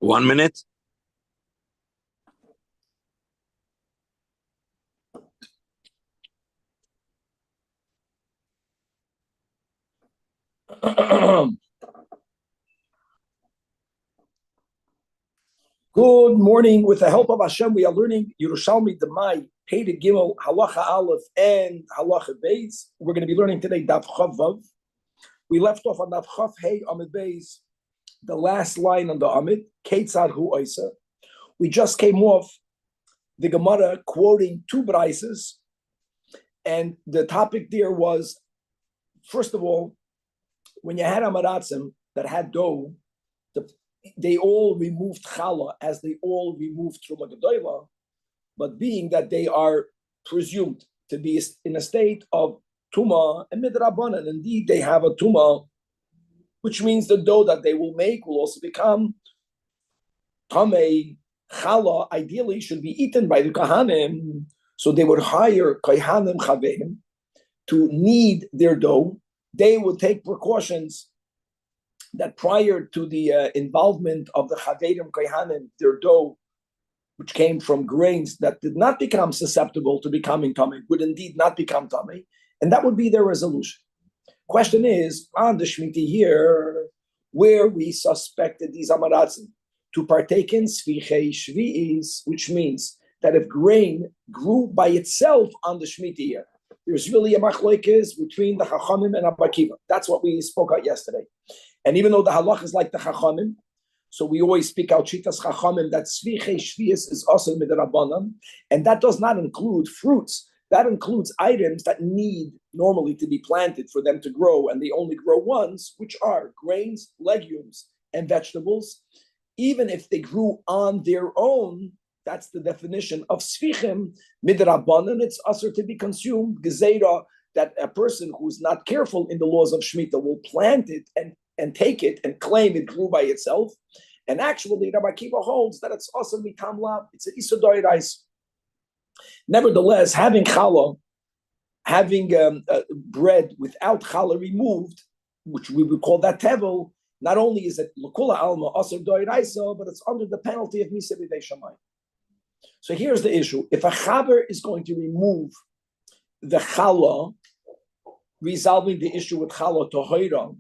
1 minute. Good morning. With the help of Hashem, we are learning Yerushalmi Demai, Pei Gimel, Halacha Aleph, and Halacha Beis. We're going to be learning today Daf Chav Vav. We left off on Daf Chav Hey Amid Beis, the last line on the Amid, Keitzad Hu Oisa. We just came off the Gemara quoting two brises, and the topic there was, first of all, when you had Amaratzim that had dough, they all removed challah as they all removed truma gedola, but being that they are presumed to be in a state of tuma and midrabanan, indeed they have a tuma, which means the dough that they will make will also become tamei. Challah ideally should be eaten by the kahanim, so they would hire kahanim chaveim to knead their dough. They would take precautions that prior to the involvement of the Chaverim Kohanim, their dough, which came from grains that did not become susceptible to becoming tummy, would indeed not become tummy, and that would be their resolution. Question is, on the Shemitah here, where we suspected these Amaratzim to partake in Svichei Shvi'is, which means that if grain grew by itself on the Shemitah here, there's really a machlokes between the Chachamim and Abba Kiva. That's what we spoke out yesterday. And even though the halach is like the Chachamim, so we always speak out Shitas Chachamim that Svichei Shvius is also midrabanan, and that does not include fruits. That includes items that need normally to be planted for them to grow, and they only grow ones, which are grains, legumes, and vegetables. Even if they grew on their own, that's the definition of Svichim midrabanan. It's also to be consumed gezeira, that a person who's not careful in the laws of Shemitah will plant it and take it and claim it grew by itself. And actually, Rabbi Kiva holds that it's also mitam lav, it's an isur d'oraisa. Nevertheless, having challah, having bread without challah removed, which we would call that tevel, not only is it l'kula alma isur d'oraisa, but it's under the penalty of misa b'dei shamayim. So here's the issue. If a chaver is going to remove the challah, resolving the issue with challah tohira,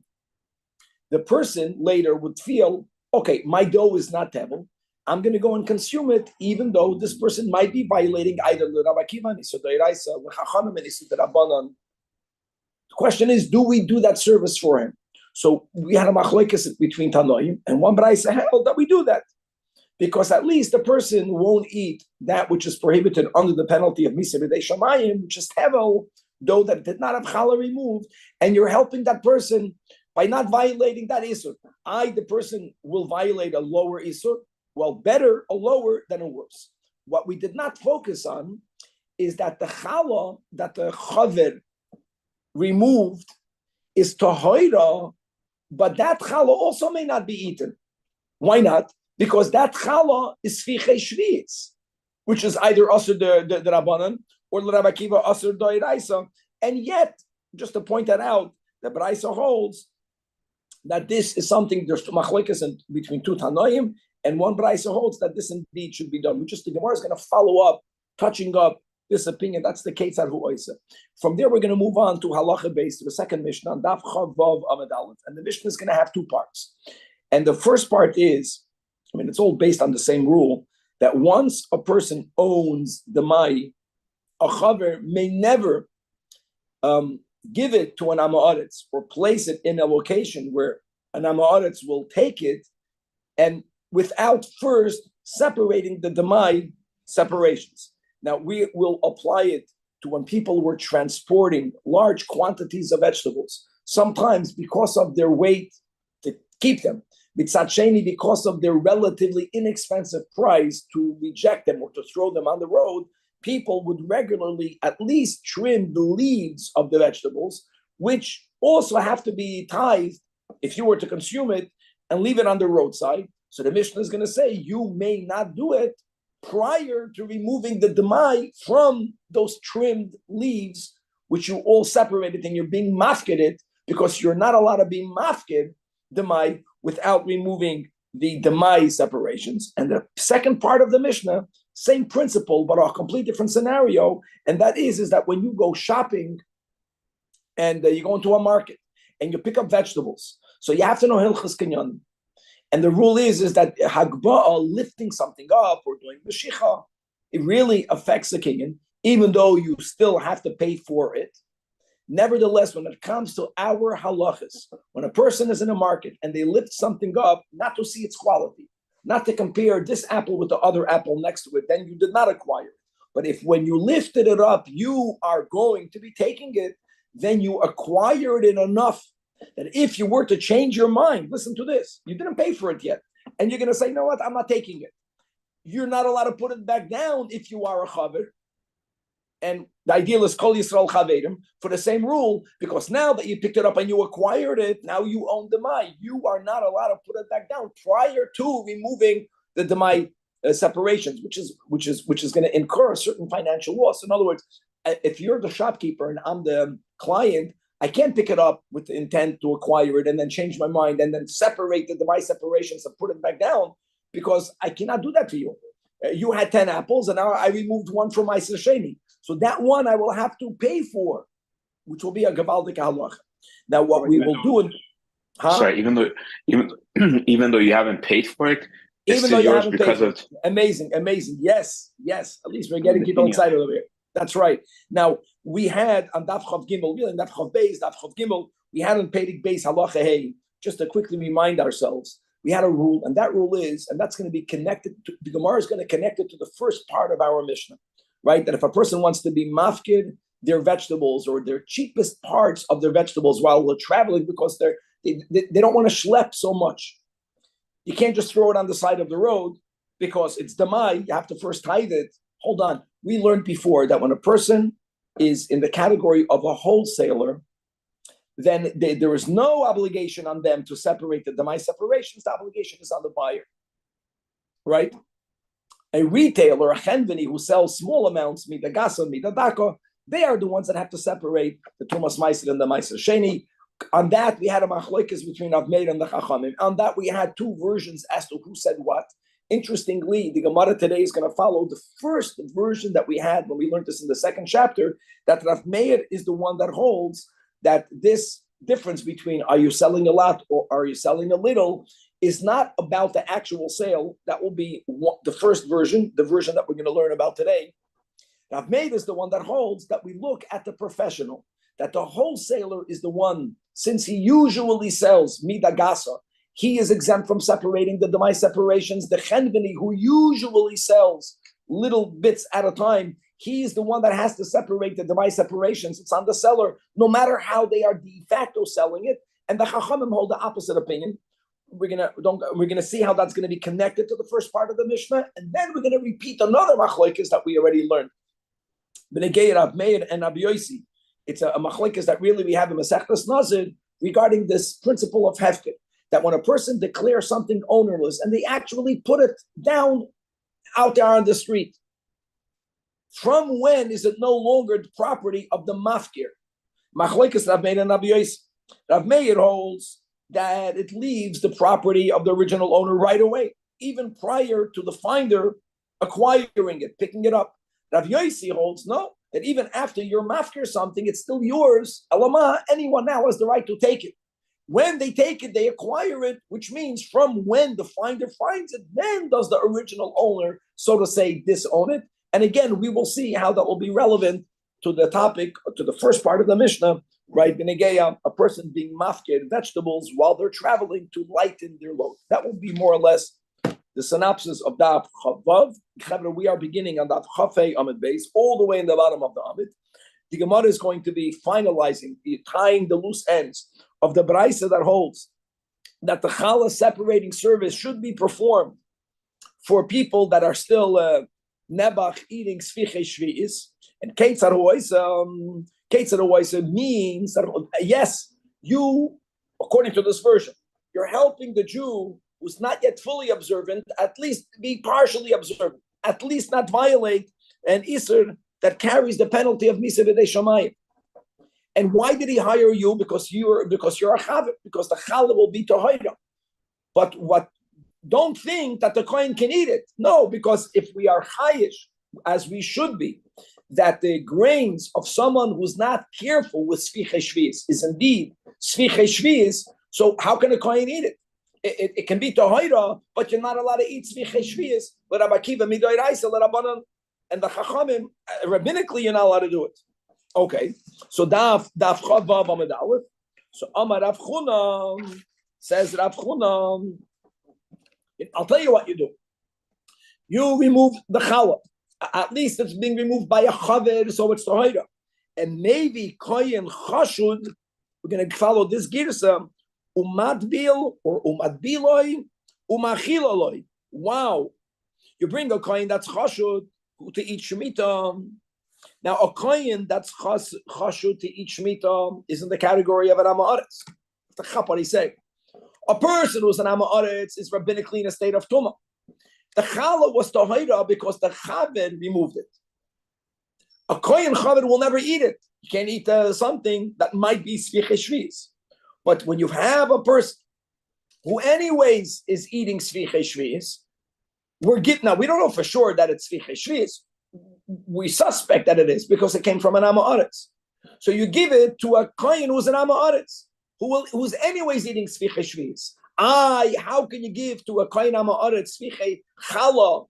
the person later would feel, okay, my dough is not tevel. I'm going to go and consume it, even though this person might be violating either the Rabbi Kiva and isur d'oraisa, or Chachamim and isur d'rabanan. The question is, do we do that service for him? So we had a machlokes between Tanoim, and one brayse held that we do that, because at least the person won't eat that which is prohibited under the penalty of misa b'dei shamayim, which is tevel, dough that did not have challah removed, and you're helping that person by not violating that isur. The person will violate a lower isur. Well, better a lower than a worse. What we did not focus on is that the challah that the chaver removed is tohoira, but that challah also may not be eaten. Why not? Because that challah is svichei shvi'is, which is either asur the rabbanan or the Rabbi Kiva asur d'oraisa. And yet, just to point that out, the Braisa holds that this is something, there's machlokes between two Tanoim, and one Braisa holds that this indeed should be done. The Gemara is going to follow up, touching up this opinion. That's the Keitzad Hu Oisa. From there, we're going to move on to Halacha Beis, to the second Mishnah, Daf Chav Vav Amud Aleph. And the Mishnah is going to have two parts. And the first part is, it's all based on the same rule, that once a person owns the mai, a chaver may never give it to an Amaretz or place it in a location where an Amaretz will take it, and without first separating the demai separations. Now, we will apply it to when people were transporting large quantities of vegetables, sometimes because of their weight to keep them, B'tzad sheni, because of their relatively inexpensive price to reject them or to throw them on the road, people would regularly at least trim the leaves of the vegetables, which also have to be tithed if you were to consume it, and leave it on the roadside. So the Mishnah is going to say you may not do it prior to removing the demai from those trimmed leaves, which you all separated and you're being mafkeded, because you're not allowed to be mafked demai without removing the demai separations. And the second part of the Mishnah, same principle, but a complete different scenario. And that is that when you go shopping and you go into a market and you pick up vegetables, so you have to know Hilchas Kinyan. And the rule is that Hagba'ah, lifting something up or doing Mashicha, it really affects the Kinyan, even though you still have to pay for it. Nevertheless, when it comes to our halachas, when a person is in a market and they lift something up, not to see its quality, not to compare this apple with the other apple next to it, then you did not acquire it. But if when you lifted it up, you are going to be taking it, then you acquired it enough that if you were to change your mind, listen to this, you didn't pay for it yet, and you're going to say, you know what, I'm not taking it. You're not allowed to put it back down if you are a chaver. And the ideal is Kol Yisrael Chaverim for the same rule, because now that you picked it up and you acquired it, now you own Demai. You are not allowed to put it back down prior to removing the Demai separations, which is going to incur a certain financial loss. In other words, if you're the shopkeeper and I'm the client, I can't pick it up with the intent to acquire it and then change my mind and then separate the Demai separations and put it back down, because I cannot do that to you. You had 10 apples and now I removed one from my sasheni. So that one I will have to pay for, which will be a gavaldik halacha. Now what we will do, sorry, even though you haven't paid for it, it's even still though you yours haven't because paid of it. Amazing. Yes. At least we're getting people excited over here. That's right. Now we had on Daf Chav Gimel, really Daf Chav Beis, Daf Chav Gimel, we had on Pedig Beis halacha hey. Just to quickly remind ourselves, we had a rule, and that rule is, and that's going to be connected to the Gemara is going to connect it to the first part of our Mishnah. Right, that if a person wants to be mafkid their vegetables or their cheapest parts of their vegetables while they're traveling, because they don't want to schlep so much, you can't just throw it on the side of the road because it's demai. You have to first tithe it. Hold on, we learned before that when a person is in the category of a wholesaler, then there is no obligation on them to separate the demai separations. The obligation is on the buyer, right? A retailer, a chenveni, who sells small amounts, midagasa, midadaka, they are the ones that have to separate the tumas meiser and the meiser sheni. On that, we had a machlokes between Avmeir and the Chachamim. On that, we had two versions as to who said what. Interestingly, the Gemara today is going to follow the first version that we had when we learned this in the second chapter, that Rav Meir is the one that holds that this difference between are you selling a lot or are you selling a little is not about the actual sale. That will be the first version, the version that we're going to learn about today. Rav Meir is the one that holds that we look at the professional, that the wholesaler is the one, since he usually sells midagasa, he is exempt from separating the demai separations. The chenveni, who usually sells little bits at a time, he is the one that has to separate the demai separations. It's on the seller, no matter how they are de facto selling it. And the Chachamim hold the opposite opinion. We're gonna see how that's gonna be connected to the first part of the Mishnah, and then we're gonna repeat another machlokes that we already learned. B'negei Rav Meir and Rabbi Yossi. It's a machlokes that really we have in Masechtas Nazir regarding this principle of hefker, that when a person declares something ownerless and they actually put it down out there on the street, from when is it no longer the property of the mafkir? Machlokes Rav Meir and Rabbi Yossi. Rav Meir holds that it leaves the property of the original owner right away, even prior to the finder acquiring it, picking it up. Rav Yossi holds no, that even after you're mafkir something, it's still yours. Alama, anyone now has the right to take it. When they take it, they acquire it, which means from when the finder finds it, then does the original owner, so to say, disown it. And again, we will see how that will be relevant to the topic, to the first part of the Mishnah, right? B'negeya, a person being mafkir vegetables while they're traveling to lighten their load. That will be more or less the synopsis of Daf Chavav. We are beginning on Daf Chafei Amid Beis, all the way in the bottom of the Amid. The Gemara is going to be finalizing, tying the loose ends of the Braisa that holds that the challah separating service should be performed for people that are still nebach eating sfichei shvi'is. And Ketzar Hoisa means that, yes, you, according to this version, you're helping the Jew who's not yet fully observant, at least be partially observant, at least not violate an Isser that carries the penalty of Misa B'dei Shamayim. And why did he hire you? Because you're a Chavit, because the Challah will be Tohira. But what don't think that the kohen can eat it. No, because if we are chayish, as we should be, that the grains of someone who's not careful with sfichei shvius is indeed sfichei shvius, so how can a kohen eat it? It can be tohira, but you're not allowed to eat sfichei shvius. But Rabbi Akiva midoiraisa l'Rabbanan and the Chachamim, rabbinically, you're not allowed to do it. Okay, so daf chav vav amud aleph. So Amar Rav Chuna says Rav Chuna, I'll tell you what you do. You remove the challah. At least it's being removed by a chaver, so it's tohira. And maybe kohen chashud. We're going to follow this girsa. Umadbil or umadbiloi, umachiloloi. Wow, you bring a kohen that's chashud to eat shemitah. Now, a kohen that's chashud to eat shemitah is in the category of an amaretz. The chapari say a person who's an amaretz is rabbinically in a state of tumah. The challah was tohira because the chaver removed it. A kohen chaver will never eat it. You can't eat something that might be sfichei shvius. But when you have a person who anyways is eating sfichei shvius, now we don't know for sure that it's sfichei shvius. We suspect that it is because it came from an amaretz. So you give it to a kohen who's an amaretz, who's anyways eating sfichei shvius. How can you give to a kohen amaretz sfichei challah?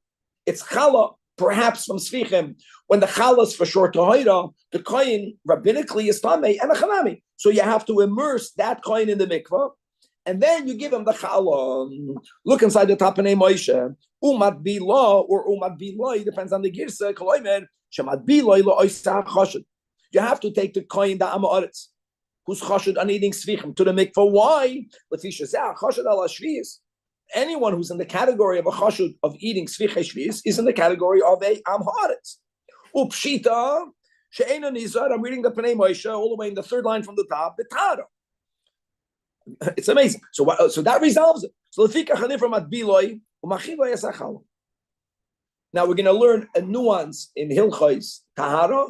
It's challah, perhaps from sfichem. When the challah is for sure tohira, the kohen rabbinically is tamei and a chanami. So you have to immerse that kohen in the mikvah, and then you give him the challah. Look inside the Tapanei Moshe. Umat bila or umat biloi depends on the girsa. Koloimer shemat biloi lo oisach chashud. You have to take the kohen the amaretz who's chashud on eating sfichem to the mikvah. Why? Chashud ala shvius. Anyone who's in the category of a chashud of eating sfichei shvius is in the category of a amaretz. Upshita. I'm reading the Panei Moshe all the way in the third line from the top. It's amazing. So that resolves it. So now we're going to learn a nuance in Hilchos Tahara,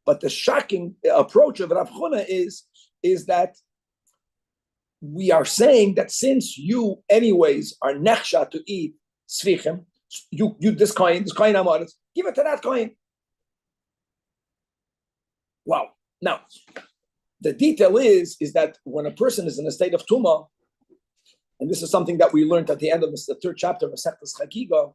but the shocking approach of Rav Chuna is that we are saying that since you anyways are nechsha to eat sfichem, you this coin amaretz, give it to that coin. Wow. Now, the detail is that when a person is in a state of tumah, and this is something that we learned at the end of the third chapter of Masechtas Chagiga.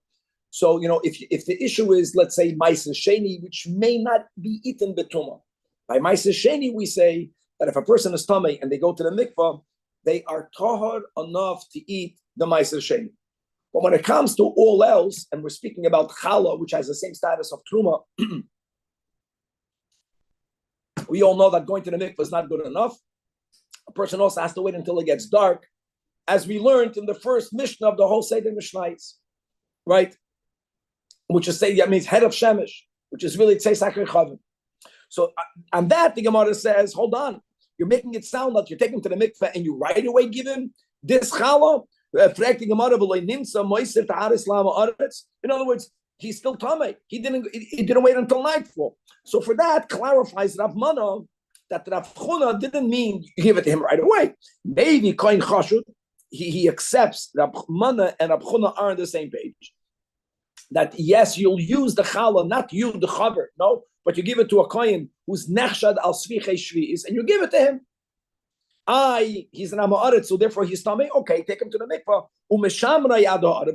So, if the issue is, let's say, Ma'aser Sheni, which may not be eaten betumah. By Ma'aser Sheni, we say that if a person is tummy and they go to the mikvah, they are tahor enough to eat the Ma'aser Sheni. But when it comes to all else, and we're speaking about challah, which has the same status of truma, we all know that going to the mikvah is not good enough. A person also has to wait until it gets dark, as we learned in the first Mishnah of the whole Seder Mishnayos, right? Which is that means head of Shemesh, which is really Tzei Sakher Chavim. So on that, the Gemara says, hold on, you're making it sound like you're taking him to the mikvah and you right away give him this challah. In other words, he's still tamei. He didn't wait until nightfall. So for that clarifies Rav Mana that Rav Chuna didn't mean you give it to him right away. Maybe kohen chashud, he accepts Rav Mana and Rav Chuna are on the same page. That yes, you'll use the challah, not you, the chaver, no, but you give it to a kohen who's nechshad al sfichei shvius, and you give it to him. He's an amaretz, so therefore he's tamei. Okay, take him to the mikvah.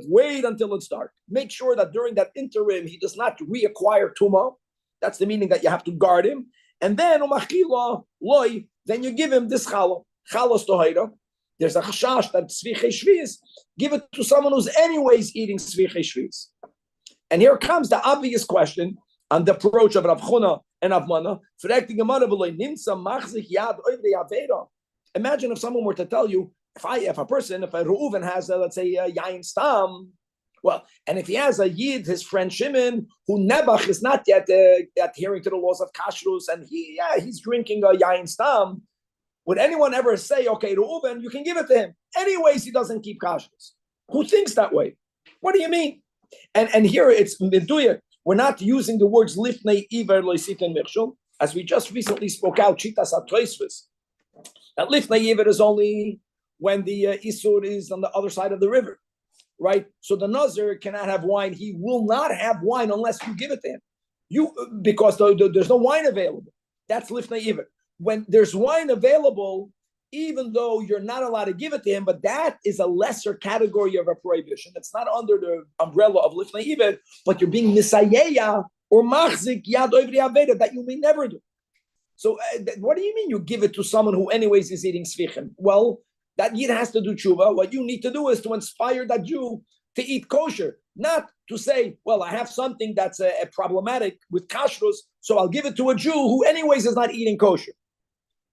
Wait until it's dark. Make sure that during that interim he does not reacquire tumah. That's the meaning that you have to guard him. And then then you give him this challah tohira. There's a chashash that sfichei shvius. Give it to someone who's anyways eating sfichei shvius. And here comes the obvious question on the approach of Rav Chuna and Rav Mana. Imagine if someone were to tell you, if a Reuven has, let's say, a Yain Stam, well, and if he has a Yid, his friend Shimon, who Nebuch is not yet adhering to the laws of Kashrus, and he's drinking a Yain Stam, would anyone ever say, okay, Reuven, you can give it to him? Anyways, he doesn't keep Kashrus. Who thinks that way? What do you mean? And here it's Meduyak. We're not using the words Lifnei Iver Loisitin Michshul, as we just recently spoke out, Chitas HaToisvus. That Lifnei Iver is only when the Isur is on the other side of the river. right? So the Nazir cannot have wine. He will not have wine unless you give it to him. Because there's no wine available. That's lifnei iver. When there's wine available, even though you're not allowed to give it to him, but that is a lesser category of a prohibition. It's not under the umbrella of lifnei iver, but you're being misayeya or machzik yad oivri aveda that you may never do. So what do you mean you give it to someone who anyways is eating svichim? Well, that Yid has to do tshuva. What you need to do is to inspire that Jew to eat kosher, not to say, well, I have something that's problematic with kashrus, so I'll give it to a Jew who anyways is not eating kosher.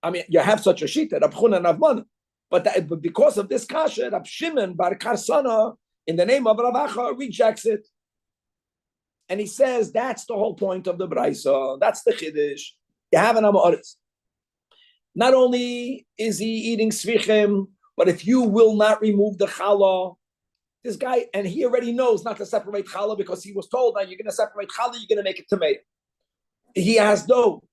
I mean, you have such a shita, Rab Chuna and Rav Mana, but because of this kasha, Rab Shimon bar Karsana, in the name of Rav Acha, rejects it. And he says, that's the whole point of the Braisa. That's the Chiddush. You have an Amoritz. Not only is he eating svichim, but if you will not remove the challah, this guy, and he already knows not to separate challah because he was told, now you're going to separate challah, you're going to make it tomato. He has no.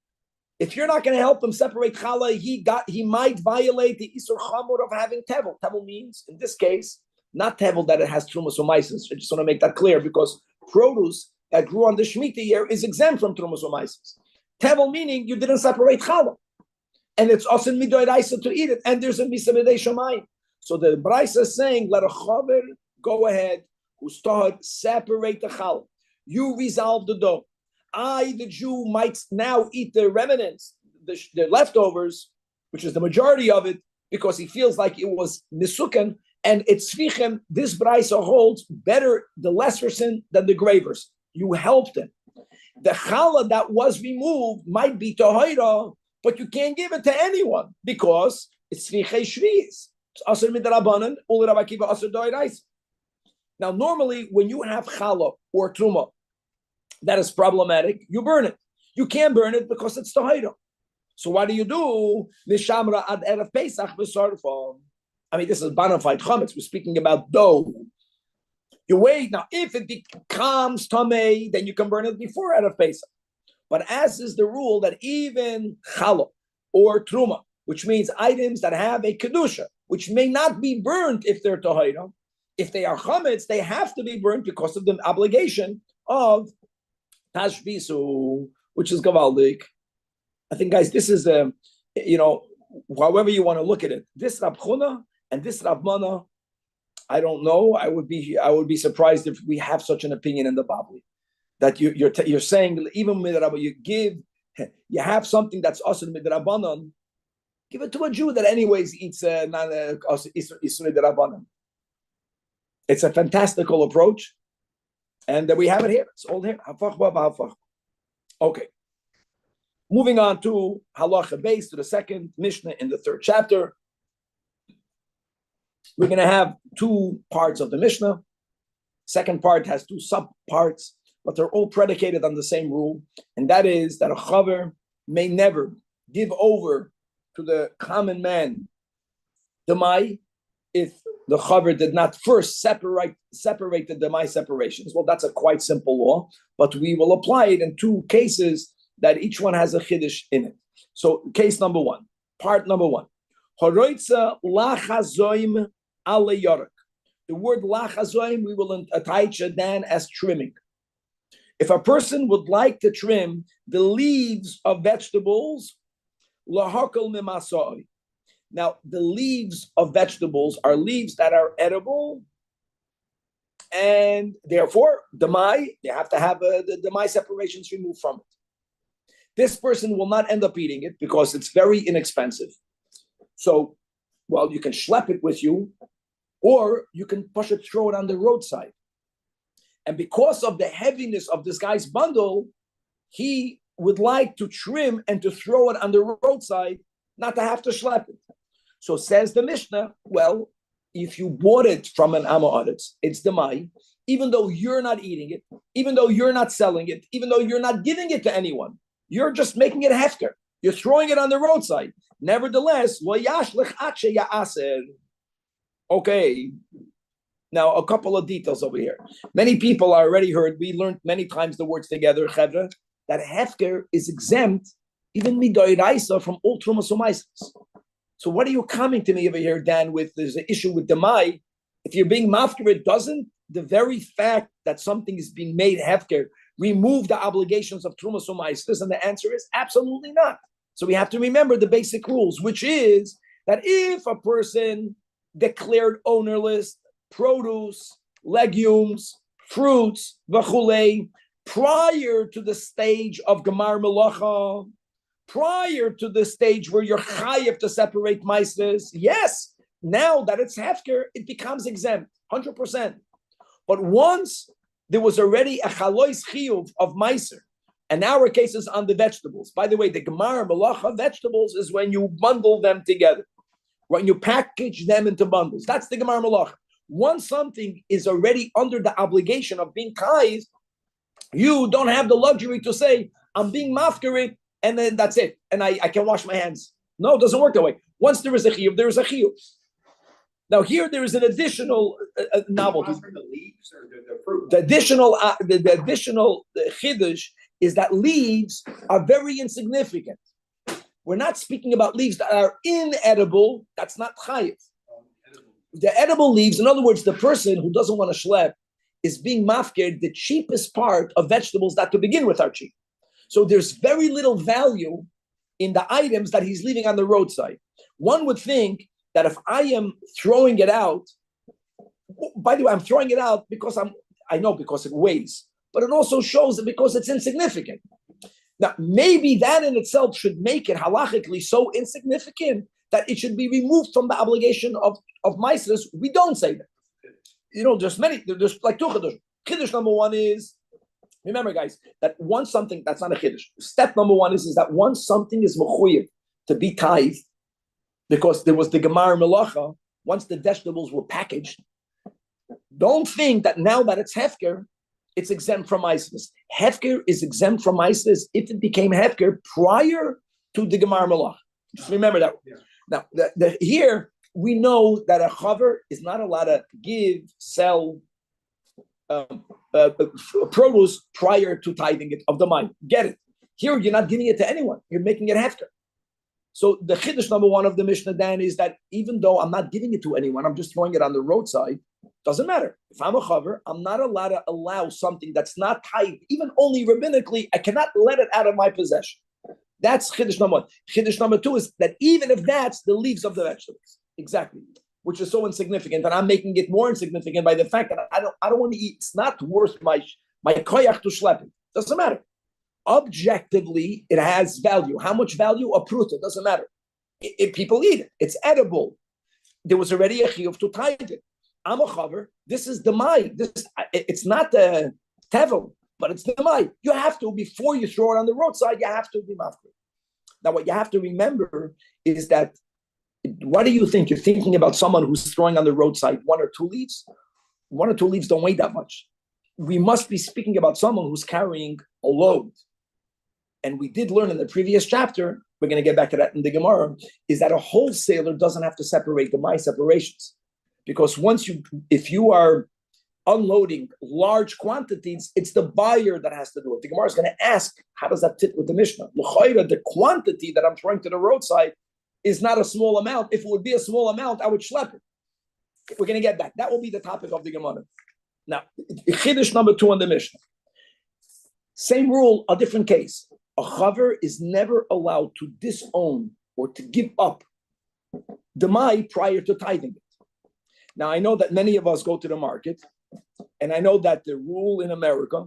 If you're not going to help him separate challah, he might violate the isur chamor of having tevel. Tevel means, in this case, not tevel that it has trumas umaisis. I just want to make that clear because produce that grew on the Shemitah year is exempt from trumas umaisis. Tevel meaning you didn't separate challah. And it's also midoiraisa to eat it, and there's a misamidei shamayim. So the Braisa is saying, let a chaver go ahead, who start separate the challah. You resolve the dough. The Jew, might now eat the remnants, the leftovers, which is the majority of it, because he feels like it was nisukan, and it's fichem. This Braisa holds better the lesser sin than the graver sin. You helped him. The challah that was removed might be tohira, but you can't give it to anyone because it's tzvichei shvi'is. It's asur midrabanan, ul Rabbi Akiva asur doiraisa. Now, normally, when you have challah or truma that is problematic, you burn it. You can't burn it because it's tohira. So what do you do? Nishamra ad erev Pesach v'sarfa. I mean, this is bona fide chametz. We're speaking about dough. You wait. Now, if it becomes tamei, then you can burn it before erev Pesach. But as is the rule that even challah or truma, which means items that have a kedusha, which may not be burnt if they're tahira, if they are chametz, they have to be burnt because of the obligation of tashbisu, which is gavaldik. I think, guys, this is however you want to look at it. This Rab Chuna and this Rav Mana, I don't know. I would be surprised if we have such an opinion in the Babli. That you're saying even midrabanan, you have something that's also midrabanan, give it to a Jew that anyways eats midrabanan. It's a fantastical approach, and we have it here. It's all here. Okay, moving on to halacha base, to the second Mishnah in the third chapter. We're going to have two parts of the Mishnah. Second part has two sub-parts, but they're all predicated on the same rule, and that is that a chaver may never give over to the common man the mai if the chaver did not first separate the demai separations. Well, that's a quite simple law, but we will apply it in two cases that each one has a chiddush in it. So, case number one, part number one, horoitza lachazoim ale yorak. The word lachazoim we will attach then as trimming. If a person would like to trim the leaves of vegetables, lahakal mimasoi. Now, the leaves of vegetables are leaves that are edible, and therefore, demai, they have to have the demai separations removed from it. This person will not end up eating it because it's very inexpensive. So, well, you can schlep it with you, or you can push it, throw it on the roadside. And because of the heaviness of this guy's bundle, he would like to trim and to throw it on the roadside, not to have to schlep it. So says the Mishnah, well, if you bought it from an Amoritz, it's demai, even though you're not eating it, even though you're not selling it, even though you're not giving it to anyone, you're just making it hefker. You're throwing it on the roadside. Nevertheless, lo yashlich ache ya'aser. Okay. Now, a couple of details over here. Many people already heard, we learned many times the words together, chevra, that hefker is exempt, even midoiraisa, from all trumas umaisas. So what are you coming to me over here, Dan, with there's an issue with demai? If you're being mafker, doesn't the very fact that something is being made hefker remove the obligations of trumas u'maisvus? And the answer is absolutely not. So we have to remember the basic rules, which is that if a person declared ownerless produce, legumes, fruits, v'chulei, prior to the stage of gemar melacha, prior to the stage where you're chayiv to separate maisvus, yes, now that it's hefker, it becomes exempt, 100%. But once there was already a chalois chiyuv of meiser, and now our case is on the vegetables. By the way, the gemar melacha vegetables is when you bundle them together, when you package them into bundles. That's the gemar melacha. Once something is already under the obligation of being chayiv, you don't have the luxury to say, I'm being mafkerit, and then that's it, and I can wash my hands. No, it doesn't work that way. Once there is a chiyuv, there is a chiyuv. Now here there is an additional novelty. The leaves or the fruit? The additional chiddush is that leaves are very insignificant. We're not speaking about leaves that are inedible. That's not chayiv. The edible leaves, in other words, the person who doesn't want to schlep is being mafkir, the cheapest part of vegetables that to begin with are cheap. So there's very little value in the items that he's leaving on the roadside. One would think that if I am throwing it out, by the way, I'm throwing it out because I know because it weighs, but it also shows that because it's insignificant. Now, maybe that in itself should make it halachically so insignificant that it should be removed from the obligation of meises. We don't say that. You know, there's like two chiddush. Chiddush number one is, remember guys, that once something, that's not a chiddush. Step number one is that once something is mechuyev to be tithed, because there was the gemar melacha, once the vegetables were packaged, don't think that now that it's hefker, it's exempt from meises. Hefker is exempt from meises if it became hefker prior to the gemar melacha. Just remember that. Yeah. Now, here we know that a chaver is not allowed to give, sell produce prior to tithing it of the mine. Get it? Here you're not giving it to anyone. You're making it hefker. So the chiddush number one of the Mishnah then is that even though I'm not giving it to anyone, I'm just throwing it on the roadside, doesn't matter. If I'm a chaver, I'm not allowed to allow something that's not tithed, even only rabbinically, I cannot let it out of my possession. That's chiddush number one. Chiddush number two is that even if that's the leaves of the vegetables, exactly, which is so insignificant, and I'm making it more insignificant by the fact that I don't want to eat. It's not worth my koyach to schlep it. Doesn't matter. Objectively, it has value. How much value? A pruta, doesn't matter. If people eat it, it's edible. There was already a chiyuv to tithe it. I'm a chaver. This is the mai. It's not the tevel, but it's the mai. You have to, before you throw it on the roadside, you have to be mafkir. Now, what you have to remember is that, what do you think? You're thinking about someone who's throwing on the roadside 1 or 2 leaves? 1 or 2 leaves don't weigh that much. We must be speaking about someone who's carrying a load. And we did learn in the previous chapter, we're going to get back to that in the Gemara, is that a wholesaler doesn't have to separate the my separations. Because if you are unloading large quantities, it's the buyer that has to do it. The Gemara is going to ask, how does that fit with the Mishnah? The quantity that I'm throwing to the roadside is not a small amount. If it would be a small amount, I would schlep it. We're going to get back. That will be the topic of the Gemara. Now, chiddush number 2 on the Mishnah. Same rule, a different case. A chaver is never allowed to disown or to give up the mai prior to tithing it. Now, I know that many of us go to the market, and I know that the rule in America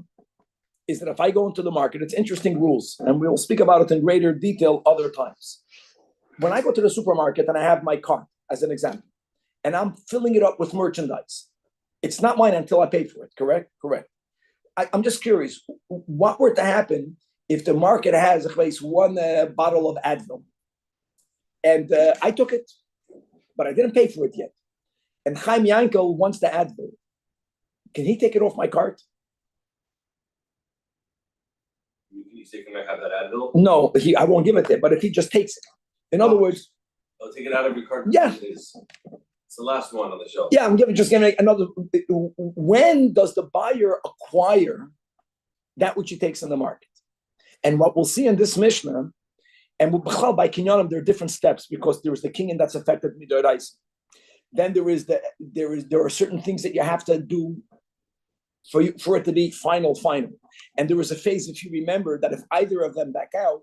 is that if I go into the market, it's interesting rules, and we'll speak about it in greater detail other times. When I go to the supermarket and I have my cart, as an example, and I'm filling it up with merchandise, it's not mine until I pay for it, correct? Correct. I'm just curious, what were to happen if the market has at least 1 bottle of Advil, and I took it, but I didn't pay for it yet, and Chaim Yankel wants the Advil, can he take it off my cart? You say, can I have that Advil? No, I won't give it there, but if he just takes it. In other words... I'll take it out of your cart. Yeah. It's the last one on the shelf. Yeah, I'm just going to make another... When does the buyer acquire that which he takes in the market? And what we'll see in this Mishnah, and by Kinyanim, there are different steps because there's the kinyan that's affected midoraisa. Then there are certain things that you have to do for it to be final. And there was a phase, if you remember, that if either of them back out,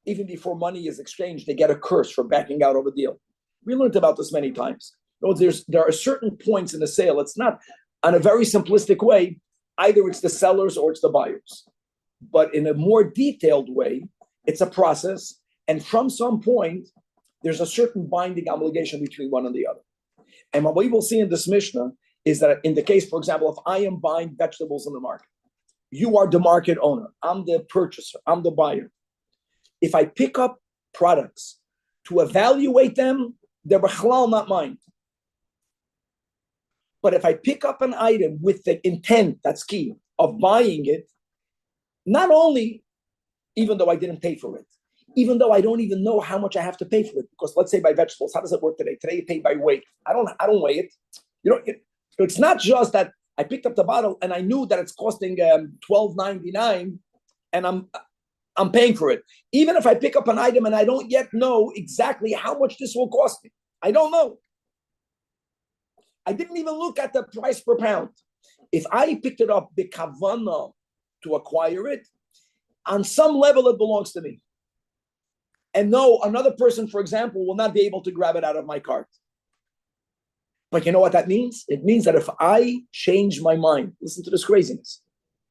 even before money is exchanged, they get a curse for backing out of a deal. We learned about this many times. There are certain points in the sale. It's not on a very simplistic way. Either it's the sellers or it's the buyers. But in a more detailed way, it's a process. And from some point, there's a certain binding obligation between one and the other. And what we will see in this Mishnah is that in the case, for example, if I am buying vegetables in the market, you are the market owner, I'm the purchaser, I'm the buyer. If I pick up products to evaluate them, they're b'chalal not mine. But if I pick up an item with the intent, that's key, of buying it, not only, even though I didn't pay for it, even though I don't even know how much I have to pay for it, because let's say by vegetables, how does it work today? Today you pay by weight. I don't weigh it. It's not just that I picked up the bottle and I knew that it's costing $12.99, and I'm paying for it. Even if I pick up an item and I don't yet know exactly how much this will cost me, I don't know. I didn't even look at the price per pound. If I picked it up b'kavana to acquire it, on some level it belongs to me. And no, another person, for example, will not be able to grab it out of my cart. But you know what that means? It means that if I change my mind, listen to this craziness,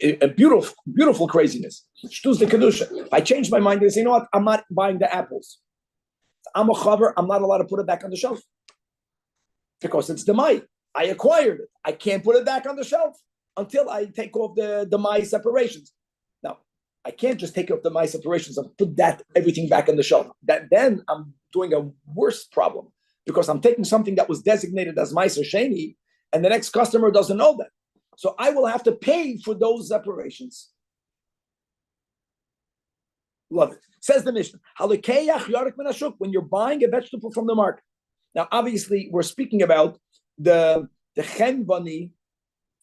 a beautiful, beautiful craziness. Shtuz the kedusha. If I change my mind and say, you know what, I'm not buying the apples. I'm a chaver, I'm not allowed to put it back on the shelf. Because it's the mai. I acquired it. I can't put it back on the shelf until I take off the mai separations. Now, I can't just take off the mai separations and put everything back on the shelf. Then I'm doing a worse problem, because I'm taking something that was designated as Meiser Sheni, and the next customer doesn't know that. So I will have to pay for those separations. Love it. Says the Mishnah, when you're buying a vegetable from the market. Now, obviously, we're speaking about the chenvani.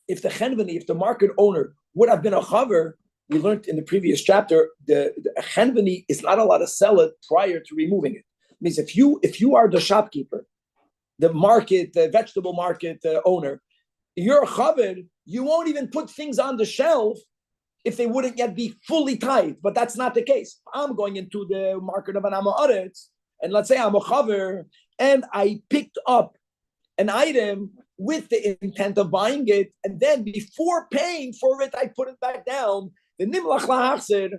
If the market owner would have been a chaver, we learned in the previous chapter, the chenvani is not allowed to sell it prior to removing it. It means if you are the shopkeeper, the vegetable market owner, you're a chaver, you won't even put things on the shelf if they wouldn't yet be fully tied. But that's not the case. I'm going into the market of an Amaretz, and let's say I'm a chaver, and I picked up an item with the intent of buying it, and then before paying for it, I put it back down. The nimlach lahachzir,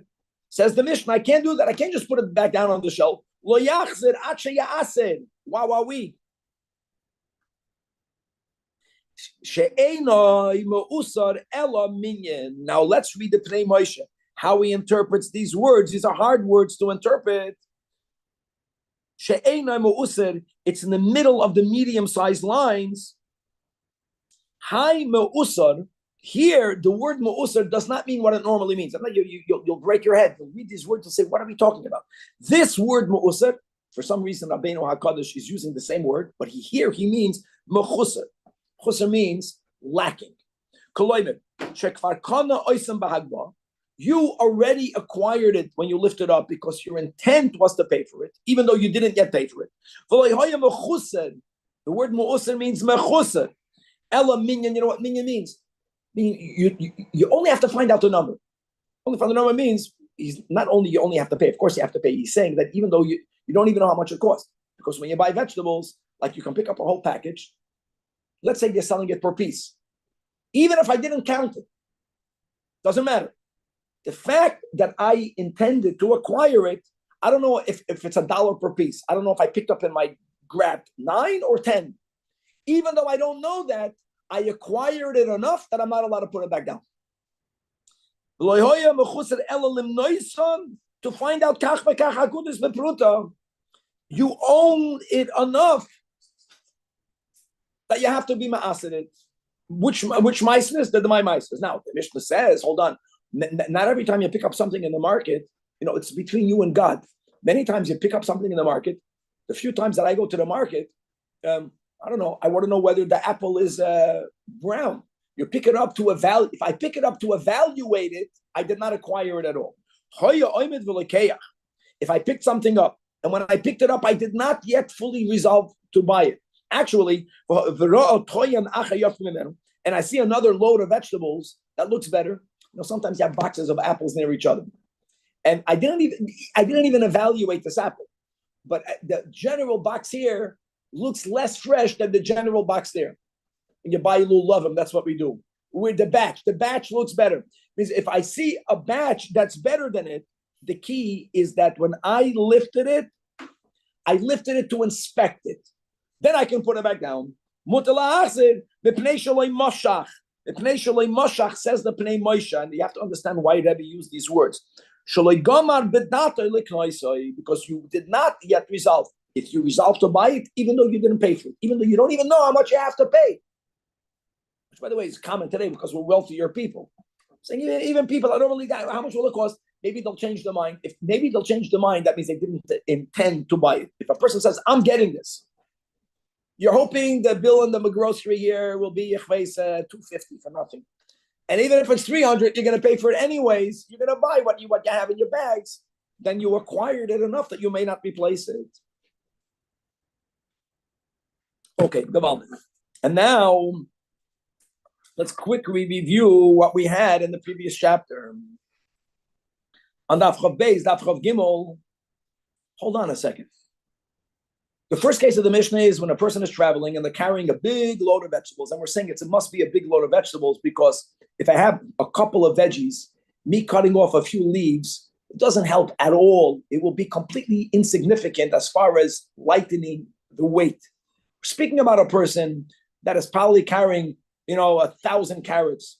says the Mishnah, I can't do that. I can't just put it back down on the shelf. Lo yachzir ad sheya'asir. Wawawi. She'enoi me'usar ela minyan. Now let's read the Pnei Moshe, how he interprets these words. These are hard words to interpret. She'enoi me'usar, it's in the middle of the medium-sized lines. Hai me'usar, here the word me'usar does not mean what it normally means. You'll break your head. You'll read these words and say, what are we talking about? This word me'usar, for some reason, Rabbeinu HaKadosh is using the same word, but he means mechusar. Chusar means lacking. You already acquired it when you lifted up because your intent was to pay for it, even though you didn't yet pay for it. The word me'usar means mechusar. Ella minyan, you know what minyan means? You only have to find out the number. Only find the number means not only you only have to pay, of course you have to pay. He's saying that even though you don't even know how much it costs. Because when you buy vegetables, like you can pick up a whole package. Let's say they're selling it per piece. Even if I didn't count it, doesn't matter. The fact that I intended to acquire it, I don't know if it's $1 per piece. I don't know if I picked up and I grabbed 9 or 10. Even though I don't know that, I acquired it enough that I'm not allowed to put it back down. To find out, you own it enough that you have to be ma'asid it. Which ma'asidness? The my ma'asidness. Now, the Mishnah says, hold on, not every time you pick up something in the market, it's between you and God. Many times you pick up something in the market. The few times that I go to the market, I don't know, I want to know whether the apple is brown. You pick it up to evaluate. If I pick it up to evaluate it, I did not acquire it at all. If I picked something up, and when I picked it up, I did not yet fully resolve to buy it. Actually, and I see another load of vegetables that looks better. Sometimes you have boxes of apples near each other, and I didn't even evaluate this apple, but the general box here looks less fresh than the general box there. And you buy a little love them. That's what we do. With the batch looks better. Because if I see a batch that's better than it, the key is that when I lifted it to inspect it. Then I can put it back down. Says the Pnei Moshe, and you have to understand why Rabbi used these words. Because you did not yet resolve. If you resolve to buy it, even though you didn't pay for it, even though you don't even know how much you have to pay, which, by the way, is common today because we're wealthier people. Saying even people that don't really die, how much will it cost? Maybe they'll change their mind. If maybe they'll change their mind, that means they didn't intend to buy it. If a person says, "I'm getting this," you're hoping the bill in the grocery here will be $250 for nothing. And even if it's $300, you're going to pay for it anyways. You're going to buy what you have in your bags. Then you acquired it enough that you may not replace it. Okay, gewaldig. And now let's quickly review what we had in the previous chapter. On Daf Chav Beis, Daf Chav Gimel. Hold on a second. The first case of the Mishnah is when a person is traveling and they're carrying a big load of vegetables. And we're saying it must be a big load of vegetables because if I have a couple of veggies, me cutting off a few leaves, it doesn't help at all. It will be completely insignificant as far as lightening the weight. We're speaking about a person that is probably carrying, 1,000 carrots.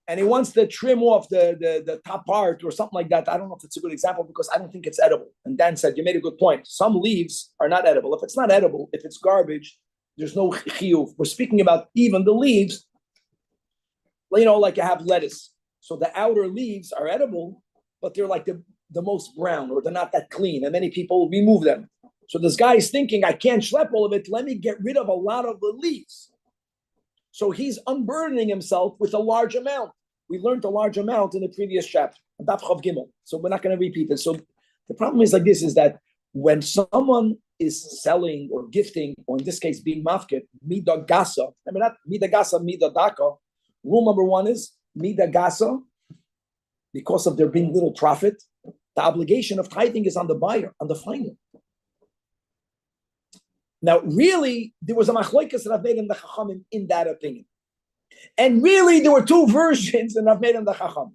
And he wants to trim off the top part or something like that. I don't know if it's a good example because I don't think it's edible. And Dan said, you made a good point. Some leaves are not edible. If it's not edible, if it's garbage, there's no chiyuv. We're speaking about even the leaves, like you have lettuce. So the outer leaves are edible, but they're like the most brown or they're not that clean. And many people remove them. So this guy is thinking, I can't schlep all of it. Let me get rid of a lot of the leaves. So he's unburdening himself with a large amount. We learned a large amount in the previous chapter, Daf Chav Gimel. So we're not going to repeat it. So the problem is like this, is that when someone is selling or gifting, or in this case being mafket, mida gasa, remember that? Mida gasa, mida daka. Rule number one is mida gasa, because of there being little profit, the obligation of tithing is on the buyer, on the finder. Now, really, there was a machloikas Rav Meir and the Chachamim in that opinion. And really, there were two versions in Rav Meir and the Chachamim.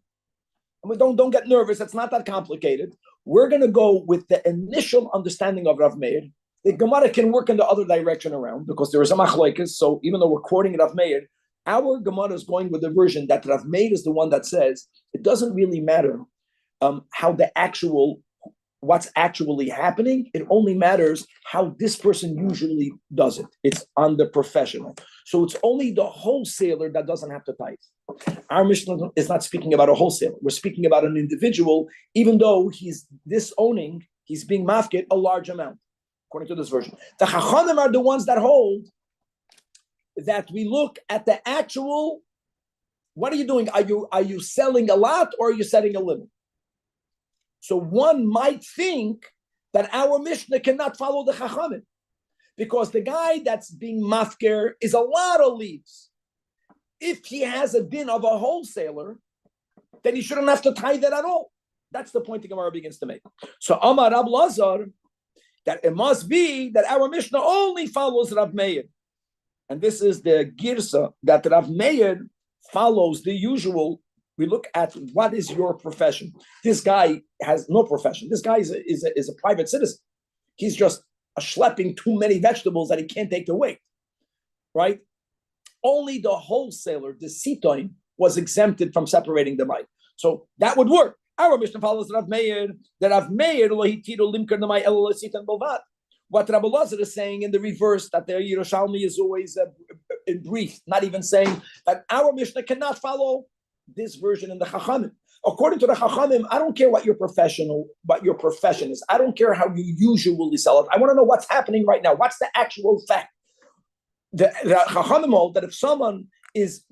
And we don't get nervous. It's not that complicated. We're going to go with the initial understanding of Rav Meir. The Gemara can work in the other direction around because there is a machloikas. So even though we're quoting Rav Meir, our Gemara is going with the version that Rav Meir is the one that says it doesn't really matter what's actually happening. It only matters how this person usually does it. It's on the professional. So it's only the wholesaler that doesn't have to tithe. Our Mishnah is not speaking about a wholesaler. We're speaking about an individual, even though he's disowning, he's being mafket a large amount, according to this version. The Chachamim are the ones that hold that we look at the actual, what are you doing? Are you selling a lot or are you selling a little? So one might think that our Mishnah cannot follow the Chachamim because the guy that's being mafker is a lot of leaves. If he has a din of a wholesaler, then he shouldn't have to tithe it at all. That's the point the Gemara begins to make. So Amar Rab Lazar, that it must be that our Mishnah only follows Rav Meir. And this is the girsa that Rav Meir follows the usual. We look at what is your profession. This guy has no profession. This guy is a private citizen. He's just schlepping too many vegetables that he can't take the weight, right? Only the wholesaler, the sitoin, was exempted from separating the might. So that would work. Our Mishnah follows Rav Meir, that Rav Meir lo hitiru limker namai elo sitan bovat. What Rabbi Lazar is saying in the reverse, that the Yerushalmi is always in brief, not even saying that our Mishnah cannot follow this version in the Chachamim. According to the Chachamim, I don't care what your profession is. I don't care how you usually sell it. I want to know what's happening right now. What's the actual fact? The Chachamim hold that if someone is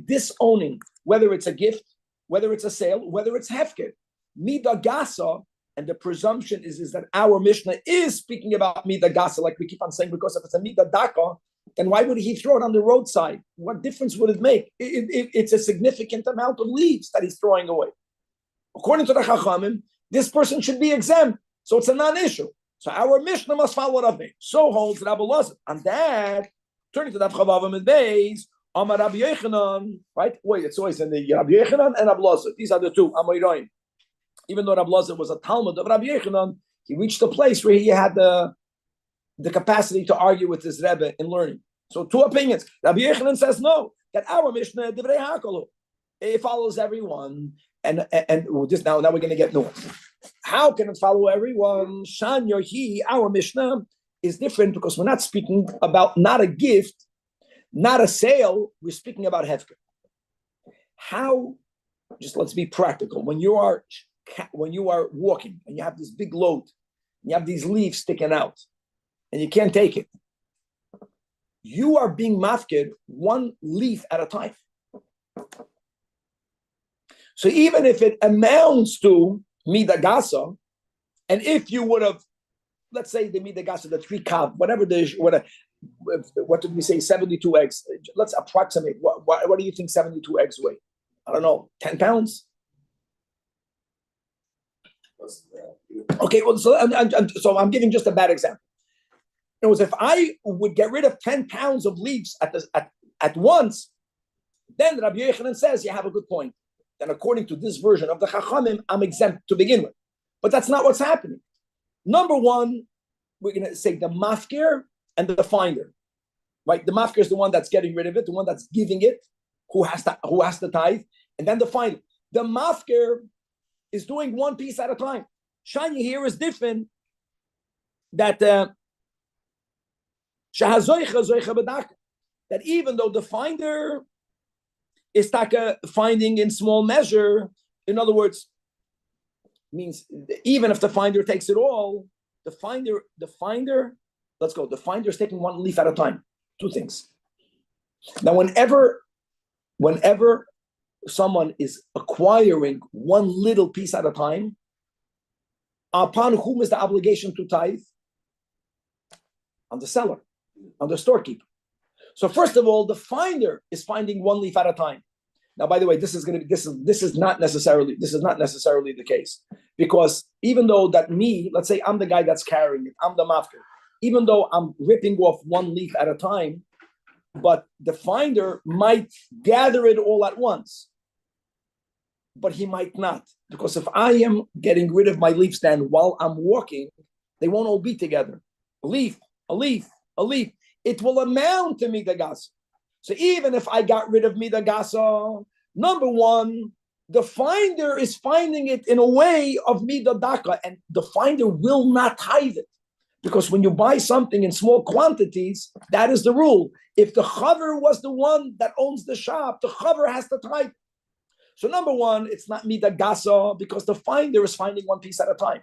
disowning, whether it's a gift, whether it's a sale, whether it's hefker, mida gasa, and the presumption is that our Mishnah is speaking about Mida Gasa, like we keep on saying, because if it's a Mida Daka, then why would he throw it on the roadside? What difference would it make? It's a significant amount of leaves that he's throwing away. According to the Chachamim, this person should be exempt, so it's a non-issue. So our Mishnah must follow Rabbi. So holds Rabbi Lazar. And that, turning to the Chavavim and Beis, Amar Rabbi Yochanan, right? Wait, it's always in the Rabbi Yochanan and Rabbi Lazar. These are the two Amoraim. Even though Rabbi Lazar was a Talmud of Rabbi Yochanan, he reached a place where he had the capacity to argue with his Rebbe in learning. So two opinions. Rabbi Yochanan says no, that our Mishnah Divrei Hakolu, it follows everyone, and just now we're going to get nuance. How can it follow everyone? Shan Yohi, our Mishnah is different because we're not speaking about not a gift, not a sale. We're speaking about hefker. How? Just let's be practical. When you are walking and you have this big load, and you have these leaves sticking out, and you can't take it, you are being mafkid one leaf at a time. So even if it amounts to Mida Gasa, and if you would have, let's say the Mida Gasa, the 3 kav, whatever what did we say, 72 eggs? Let's approximate. What do you think 72 eggs weigh? I don't know, 10 pounds? Okay, well, so I'm giving just a bad example. In other words, if I would get rid of 10 pounds of leaves at once, then Rabbi Yochanan says you have a good point. Then according to this version of the Chachamim, I'm exempt to begin with. But that's not what's happening. Number one, we're going to say the mafkir and the finder. Right? The mafkir is the one that's getting rid of it, the one that's giving it, who has the tithe, and then the finder. The mafkir is doing one piece at a time. Shani here is different, that that even though the finder is finding in small measure, in other words, means even if the finder takes it all, the finder is taking one leaf at a time. Two things. Now, whenever someone is acquiring one little piece at a time, upon whom is the obligation to tithe? On the seller, on the storekeeper. So first of all, the finder is finding one leaf at a time. Now, by the way, this is not necessarily the case, because even though that let's say I'm the guy that's carrying it, I'm the mafker, even though I'm ripping off one leaf at a time, but the finder might gather it all at once, but he might not, because if I am getting rid of my leaf stand while I'm walking, they won't all be together. A leaf. It will amount to Mida Gasa. So even if I got rid of Mida Gasa, number one, the finder is finding it in a way of Mida Daka, and the finder will not tithe it. Because when you buy something in small quantities, that is the rule. If the chaver was the one that owns the shop, the chaver has to tithe. So number one, it's not Mida Gasa, because the finder is finding one piece at a time.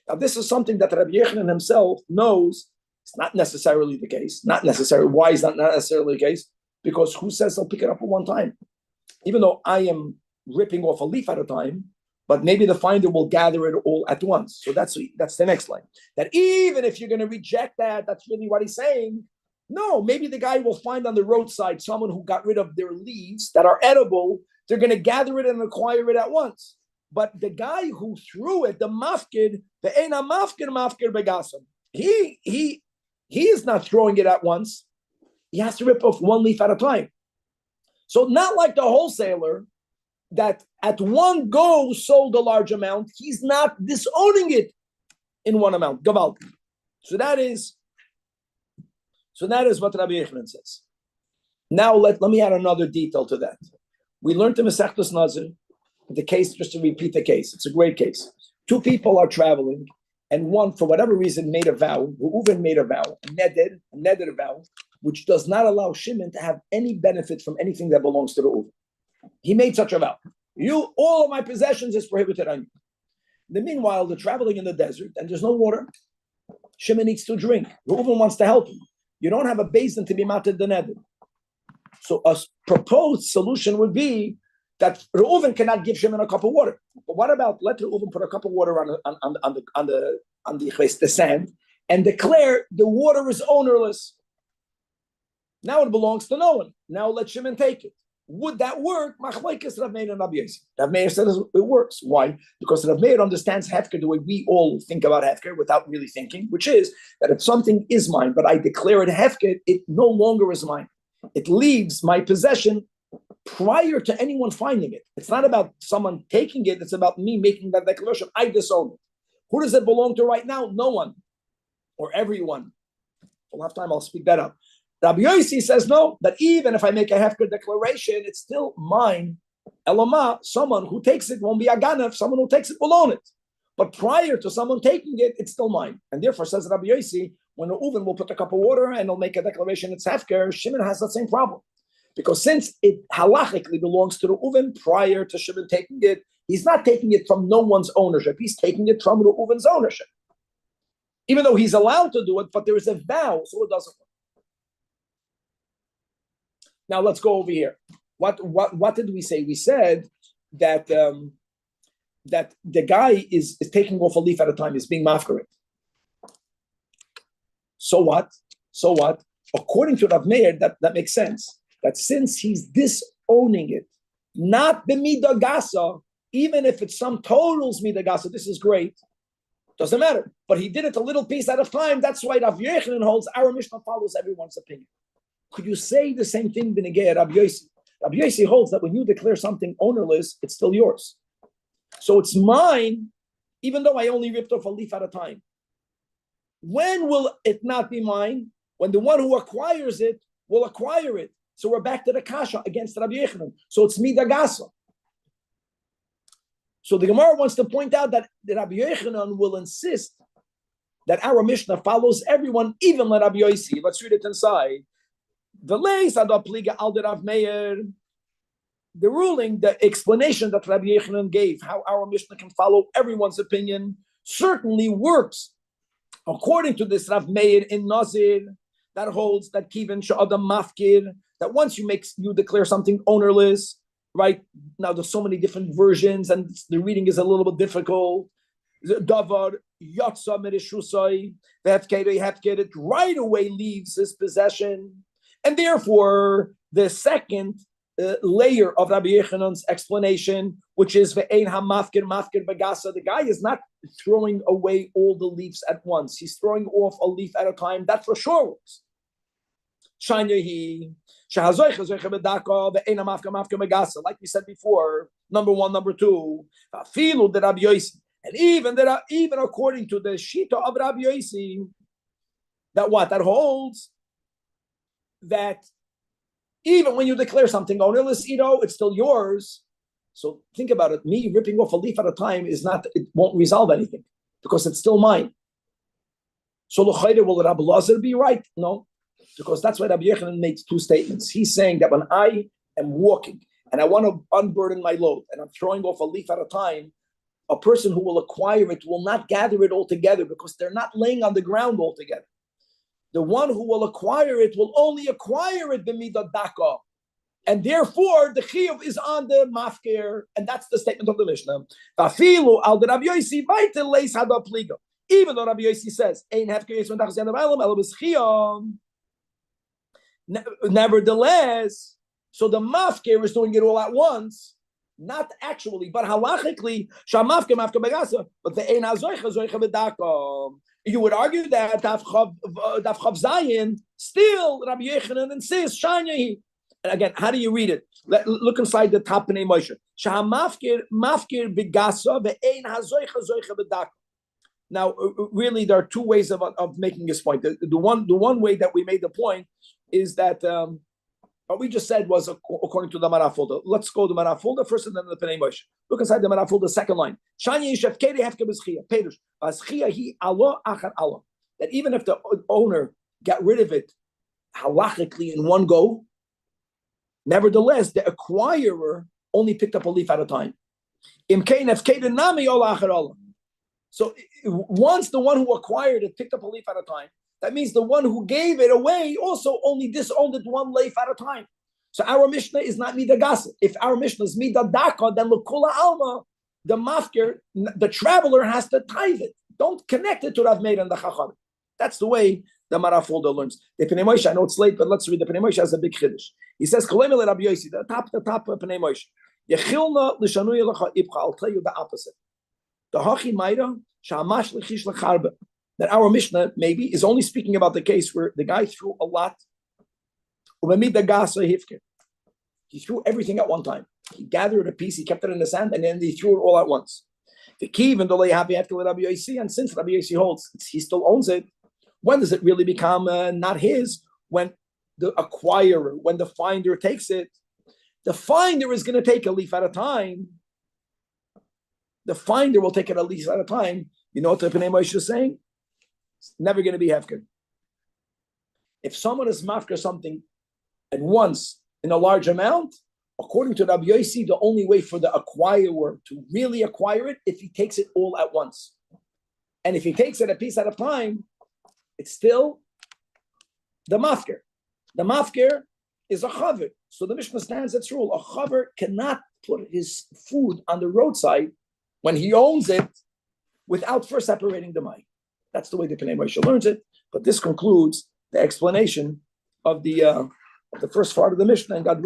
Now this is something that Rabbi Yochanan himself knows. It's not necessarily the case. Not necessarily. Why is that not necessarily the case? Because who says I'll pick it up at one time? Even though I am ripping off a leaf at a time, but maybe the finder will gather it all at once. So that's the next line. That even if you're going to reject that, that's really what he's saying. No, maybe the guy will find on the roadside someone who got rid of their leaves that are edible. They're going to gather it and acquire it at once. But the guy who threw it, the mafkid, the ena mafkir begasam, he is not throwing it at once. He has to rip off one leaf at a time. So not like the wholesaler that at one go sold a large amount. He's not disowning it in one amount. Gavalt. So that is what Rabbi Yochanan says. Now let me add another detail to that. We learned in Masechtas Nazir the case, just to repeat the case. It's a great case. Two people are traveling, and one, for whatever reason, made a vow. Reuven made a vow, a neder vow, which does not allow Shimon to have any benefit from anything that belongs to the Reuven. He made such a vow. All of my possessions is prohibited on you. Meanwhile, they're traveling in the desert, and there's no water. Shimon needs to drink. Reuven wants to help him. You don't have a basin to be mounted the neder. So a proposed solution would be that Reuven cannot give Shimon a cup of water. But what about let Reuven put a cup of water on the sand and declare the water is ownerless? Now it belongs to no one. Now let Shimon take it. Would that work? Machlekes Rav Meir and Rabbi Yossi. Rav Meir says it works. Why? Because Rav Meir understands hefker the way we all think about hefker without really thinking, which is that if something is mine, but I declare it hefker, it no longer is mine. It leaves my possession prior to anyone finding it. It's not about someone taking it. It's about me making that declaration. I disown it. Who does it belong to right now? No one or everyone. We'll have time. I'll speak that up. Rabbi Yossi says no, that even if I make a hefker declaration, it's still mine. Elama, someone who takes it won't be a ganav. Someone who takes it will own it. But prior to someone taking it, it's still mine. And therefore, says Rabbi Yossi, when the Uven will put a cup of water and he'll make a declaration, it's hefker, Shimon has that same problem. Because since it halachically belongs to the Uven prior to Shimon taking it, he's not taking it from no one's ownership. He's taking it from the Uven's ownership. Even though he's allowed to do it, but there is a vow, so it doesn't work. Now let's go over here. What did we say? We said that that the guy is taking off a leaf at a time, is being mafkarit. So what? According to Rav Meir, that makes sense. That since he's disowning it, not the midagasa, even if it's some totals midagasa, this is great. Doesn't matter. But he did it a little piece at a time. That's why Rav Yochanan holds our Mishnah follows everyone's opinion. Could you say the same thing b'negei Rabbi Yossi? Rabbi Yossi holds that when you declare something ownerless, it's still yours. So it's mine, even though I only ripped off a leaf at a time. When will it not be mine? When the one who acquires it will acquire it. So we're back to the kasha against Rabbi Yochanan. So it's midagasa. So the Gemara wants to point out that Rabbi Yochanan will insist that our Mishnah follows everyone, even like Rabbi Yossi. Let's read it inside. The ruling, the explanation that Rabbi Yochanan gave, how our Mishnah can follow everyone's opinion, certainly works. According to this Rav Meir in Nazir, that holds that Kivan Sha'adam Mafkir, that once you declare something ownerless, right? Now there's so many different versions and the reading is a little bit difficult. Davar Yatsa Merishusai, it right away leaves his possession. And therefore, the second layer of Rabbi Yochanan's explanation, which is ve'ein hamafkir mafkir bagasa, the guy is not throwing away all the leaves at once. He's throwing off a leaf at a time. That for sure works. Like we said before, number one, number two, and even according to the shita of Rabbi Yossi, that holds that even when you declare something ownerless, it's still yours. So think about it. Me ripping off a leaf at a time it won't resolve anything because it's still mine. So will Rabbi Lazar be right? No, because that's why Rabbi Yochanan made two statements. He's saying that when I am walking and I want to unburden my load and I'm throwing off a leaf at a time, a person who will acquire it will not gather it all together because they're not laying on the ground all together. The one who will acquire it will only acquire it b'midat daka. And therefore, the chiyuv is on the mafkir, and that's the statement of the Mishnah. Even though Rabbi Yossi says, nevertheless, so the mafkir is doing it all at once, not actually, but halachically, but the ein hazoicha b'daka. You would argue that Daf Chav Zayin, still Rabbi Yochanan insists, Shanyahi. And again, how do you read it? Look inside the top Pnei Moshe. Mafkir b'gasa ve'ein hazoicha b'daka. Now, really, there are two ways of making this point. The one way that we made the point is that what we just said was according to the Marafulda. Let's go to the Marafulda first and then the Pnei Moshe. Look inside the Marafulda, second line. That even if the owner got rid of it halachically in one go, nevertheless, the acquirer only picked up a leaf at a time. So once the one who acquired it picked up a leaf at a time, that means the one who gave it away also only disowned it one leaf at a time. So our Mishnah is not Mida Gasa. If our Mishnah is Mida Daka, then Lukula Alma, the mafkir, the traveler has to tithe it. Don't connect it to Rav Meir and the Chacham. That's the way the Marafolda learns. The Pnei Moshe, I know it's late, but let's read. The Pnei Moshe has a big chiddush. He says, "Kolem el Rabbi Yossi," the top of Pnei Moshe. Yechilna l'shanuy lecha ibcha. I'll tell you the opposite. The Hachi Maira shamash lechish lecharbe. That our Mishnah maybe is only speaking about the case where the guy threw a lot. He threw everything at one time. He gathered a piece, he kept it in his hand, and then he threw it all at once. The key, even though they have to let Rabbi Yossi, and since Rabbi Yossi holds, he still owns it. When does it really become not his? When the acquirer, when the finder takes it, the finder is going to take a leaf at a time. The finder will take it a leaf at a time. You know what the Pnei Moshe is saying? It's never going to be hefker. If someone is mafker something at once in a large amount, according to Rabbi Yossi, the only way for the acquirer to really acquire it, if he takes it all at once. And if he takes it a piece at a time, it's still the mafker. The mafker is a chaver. So the Mishnah stands its rule. A chaver cannot put his food on the roadside when he owns it without first separating the money. That's the way the Pnei Moshe learns it. But this concludes the explanation of the first part of the Mishnah. And God